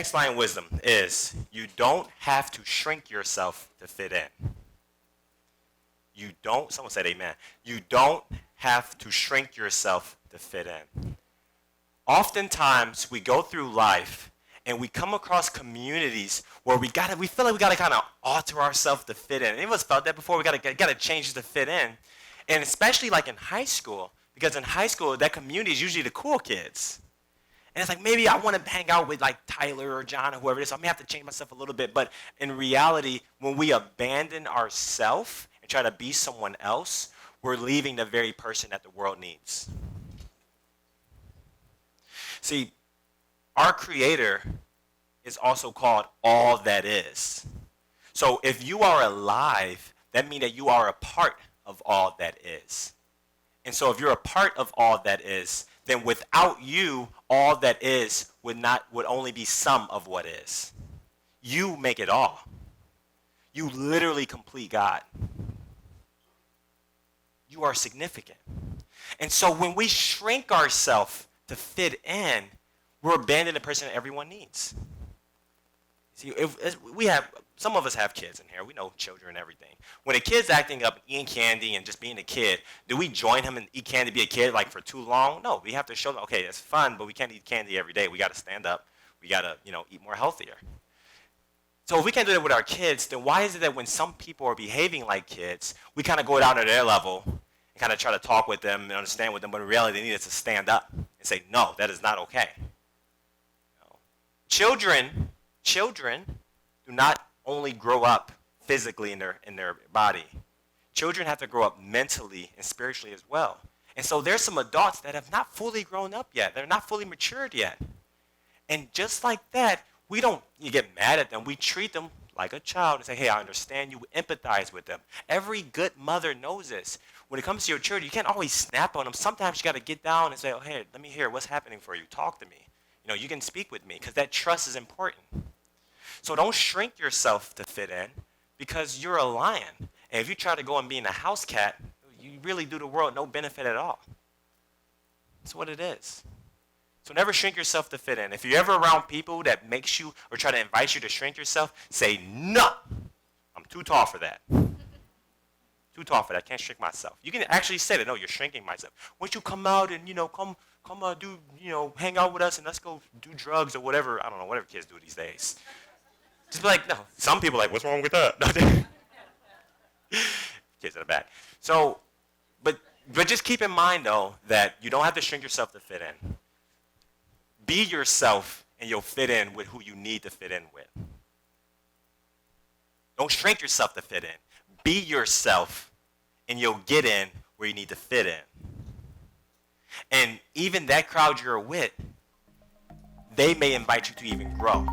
next line of wisdom is, you don't have to shrink yourself to fit in. Someone said amen. You don't have to shrink yourself to fit in. Oftentimes, we go through life and we come across communities where we feel like we gotta kind of alter ourselves to fit in. Any of us felt that before? We gotta change to fit in. And especially like in high school, because in high school, that community is usually the cool kids. And it's like, maybe I want to hang out with like Tyler or John or whoever it is, so I may have to change myself a little bit. But in reality, when we abandon ourselves and try to be someone else, we're leaving the very person that the world needs. See, our Creator is also called all that is. So if you are alive, that means that you are a part of all that is. And so if you're a part of all that is, then without you, all that is would only be some of what is. You make it all. You literally complete God. You are significant. And so when we shrink ourselves to fit in, we're abandoning the person that everyone needs. See, some of us have kids in here. We know children and everything. When a kid's acting up, eating candy and just being a kid, do we join him and eat candy, be a kid like for too long? No, we have to show them, okay, it's fun, but we can't eat candy every day. We got to stand up. We got to, eat more healthier. So if we can't do that with our kids, then why is it that when some people are behaving like kids, we kind of go down to their level and kind of try to talk with them and understand with them, but in reality they need us to stand up and say, no, that is not okay. Children do not only grow up physically in their body. Children have to grow up mentally and spiritually as well. And so there's some adults that have not fully grown up yet. They're not fully matured yet. And just like that, you get mad at them. We treat them like a child and say, hey, I understand you, empathize with them. Every good mother knows this. When it comes to your children, you can't always snap on them. Sometimes you got to get down and say, oh, hey, let me hear what's happening for you. Talk to me. You can speak with me because that trust is important. So don't shrink yourself to fit in because you're a lion. And if you try to go and be a house cat, you really do the world no benefit at all. That's what it is. So never shrink yourself to fit in. If you're ever around people that makes you or try to invite you to shrink yourself, say, no, I'm too tall for that. Too tall for that. I can't shrink myself. You can actually say that, no, you're shrinking myself. Once you come out and, come hang out with us and let's go do drugs or whatever. I don't know, whatever kids do these days. Just be like, no. Some people are like, what's wrong with that? Kids in the back. So, but just keep in mind, though, that you don't have to shrink yourself to fit in. Be yourself and you'll fit in with who you need to fit in with. Don't shrink yourself to fit in. Be yourself and you'll get in where you need to fit in. And even that crowd you're with, they may invite you to even grow.